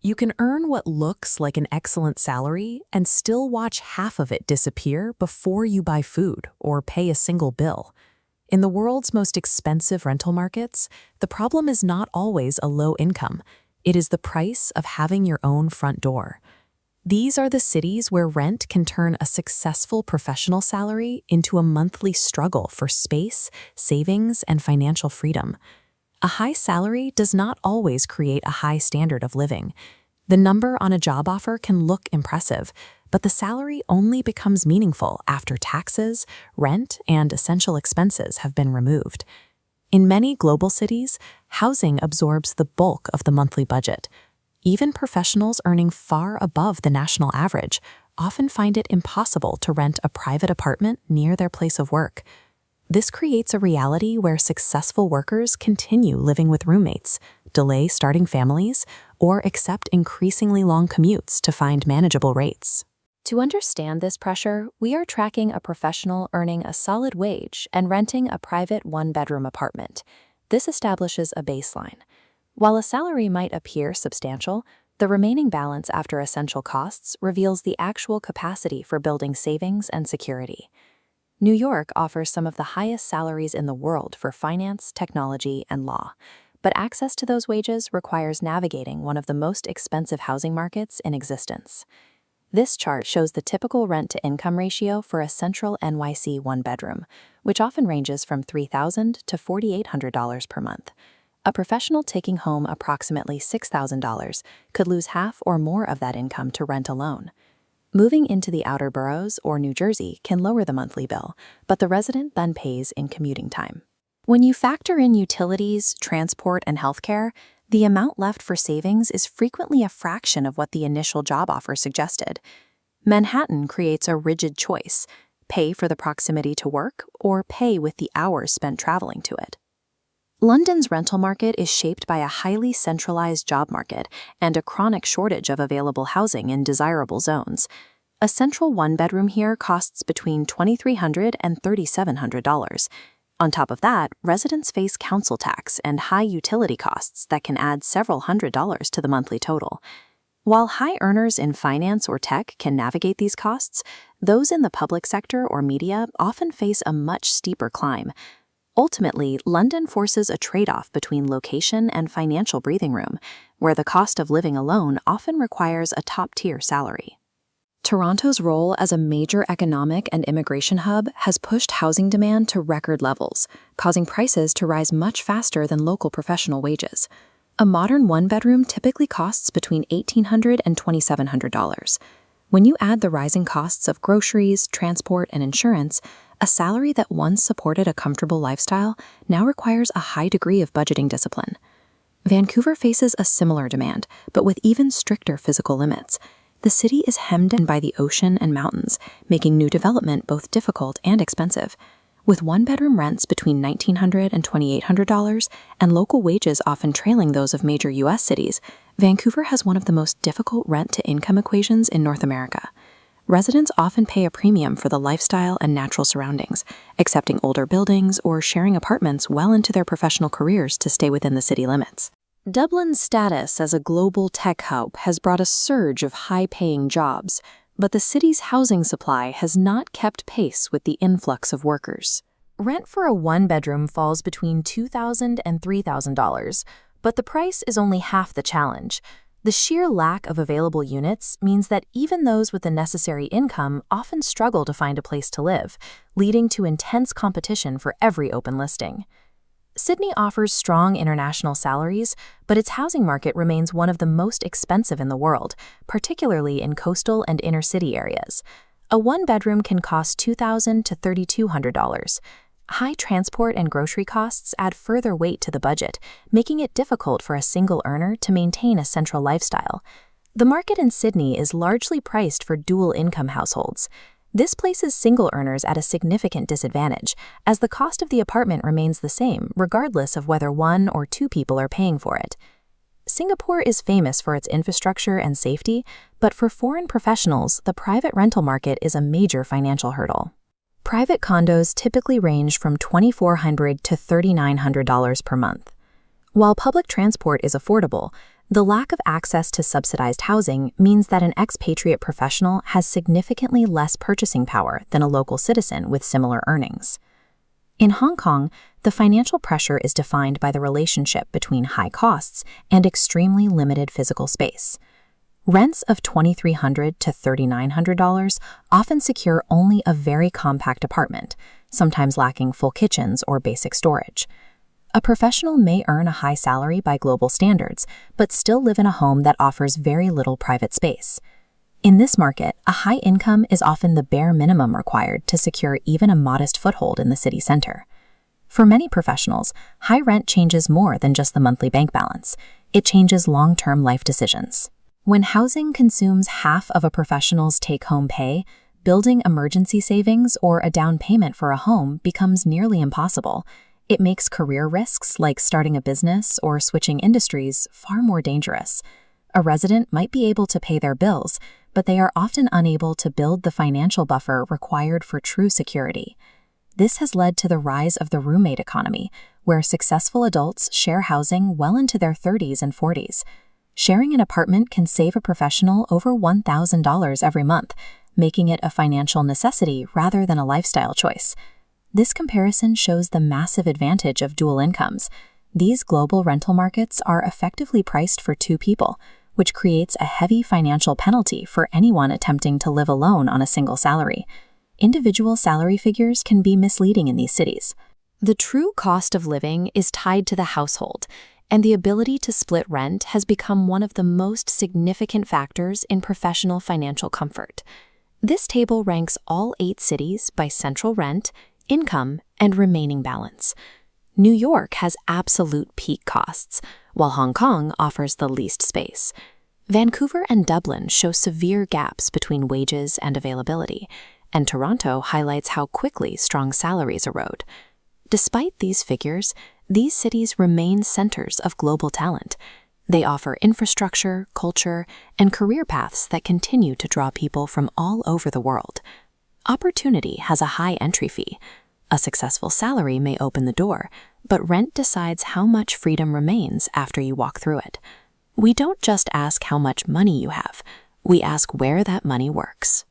You can earn what looks like an excellent salary and still watch half of it disappear before you buy food or pay a single bill. In the world's most expensive rental markets, the problem is not always a low income. It is the price of having your own front door. These are the cities where rent can turn a successful professional salary into a monthly struggle for space, savings, and financial freedom. A high salary does not always create a high standard of living. The number on a job offer can look impressive, but the salary only becomes meaningful after taxes, rent, and essential expenses have been removed. In many global cities, housing absorbs the bulk of the monthly budget. Even professionals earning far above the national average often find it impossible to rent a private apartment near their place of work. This creates a reality where successful workers continue living with roommates, delay starting families, or accept increasingly long commutes to find manageable rates. To understand this pressure, we are tracking a professional earning a solid wage and renting a private one-bedroom apartment. This establishes a baseline. While a salary might appear substantial, the remaining balance after essential costs reveals the actual capacity for building savings and security. New York offers some of the highest salaries in the world for finance, technology, and law, but access to those wages requires navigating one of the most expensive housing markets in existence. This chart shows the typical rent-to-income ratio for a central NYC one-bedroom, which often ranges from $3,000 to $4,800 per month. A professional taking home approximately $6,000 could lose half or more of that income to rent alone. Moving into the outer boroughs or New Jersey can lower the monthly bill, but the resident then pays in commuting time. When you factor in utilities, transport, and healthcare, the amount left for savings is frequently a fraction of what the initial job offer suggested. Manhattan creates a rigid choice: pay for the proximity to work or pay with the hours spent traveling to it. London's rental market is shaped by a highly centralized job market and a chronic shortage of available housing in desirable zones. A central one-bedroom here costs between $2,300 and $3,700. On top of that, residents face council tax and high utility costs that can add several $100s to the monthly total. While high earners in finance or tech can navigate these costs, those in the public sector or media often face a much steeper climb. Ultimately, London forces a trade-off between location and financial breathing room, where the cost of living alone often requires a top-tier salary. Toronto's role as a major economic and immigration hub has pushed housing demand to record levels, causing prices to rise much faster than local professional wages. A modern one-bedroom typically costs between $1,800 and $2,700. When you add the rising costs of groceries, transport, and insurance, a salary that once supported a comfortable lifestyle now requires a high degree of budgeting discipline. Vancouver faces a similar demand, but with even stricter physical limits. The city is hemmed in by the ocean and mountains, making new development both difficult and expensive. With one-bedroom rents between $1,900 and $2,800 and local wages often trailing those of major U.S. cities, Vancouver has one of the most difficult rent-to-income equations in North America. Residents often pay a premium for the lifestyle and natural surroundings, accepting older buildings or sharing apartments well into their professional careers to stay within the city limits. Dublin's status as a global tech hub has brought a surge of high-paying jobs, but the city's housing supply has not kept pace with the influx of workers. Rent for a one-bedroom falls between $2,000 and $3,000, but the price is only half the challenge. The sheer lack of available units means that even those with the necessary income often struggle to find a place to live, leading to intense competition for every open listing. Sydney offers strong international salaries, but its housing market remains one of the most expensive in the world, particularly in coastal and inner-city areas. A one-bedroom can cost $2,000 to $3,200. High transport and grocery costs add further weight to the budget, making it difficult for a single earner to maintain a central lifestyle. The market in Sydney is largely priced for dual-income households. This places single earners at a significant disadvantage, as the cost of the apartment remains the same regardless of whether one or two people are paying for it. Singapore is famous for its infrastructure and safety, but for foreign professionals, the private rental market is a major financial hurdle. Private condos typically range from $2,400 to $3,900 per month. While public transport is affordable, The lack of access to subsidized housing means that an expatriate professional has significantly less purchasing power than a local citizen with similar earnings. In Hong Kong, the financial pressure is defined by the relationship between high costs and extremely limited physical space. Rents of $2,300 to $3,900 often secure only a very compact apartment, sometimes lacking full kitchens or basic storage. A professional may earn a high salary by global standards, but still live in a home that offers very little private space. In this market, a high income is often the bare minimum required to secure even a modest foothold in the city center. For many professionals, high rent changes more than just the monthly bank balance. It changes long-term life decisions. When housing consumes half of a professional's take-home pay, building emergency savings or a down payment for a home becomes nearly impossible. It makes career risks like starting a business or switching industries far more dangerous. A resident might be able to pay their bills, but they are often unable to build the financial buffer required for true security. This has led to the rise of the roommate economy, where successful adults share housing well into their 30s and 40s. Sharing an apartment can save a professional over $1,000 every month, making it a financial necessity rather than a lifestyle choice. This comparison shows the massive advantage of dual incomes. These global rental markets are effectively priced for two people, which creates a heavy financial penalty for anyone attempting to live alone on a single salary. Individual salary figures can be misleading in these cities. The true cost of living is tied to the household, and the ability to split rent has become one of the most significant factors in professional financial comfort. This table ranks all 8 cities by central rent, income, and remaining balance. New York has absolute peak costs, while Hong Kong offers the least space. Vancouver and Dublin show severe gaps between wages and availability, and Toronto highlights how quickly strong salaries erode. Despite these figures, these cities remain centers of global talent. They offer infrastructure, culture, and career paths that continue to draw people from all over the world. Opportunity has a high entry fee. A successful salary may open the door, but rent decides how much freedom remains after you walk through it. We don't just ask how much money you have, we ask where that money works.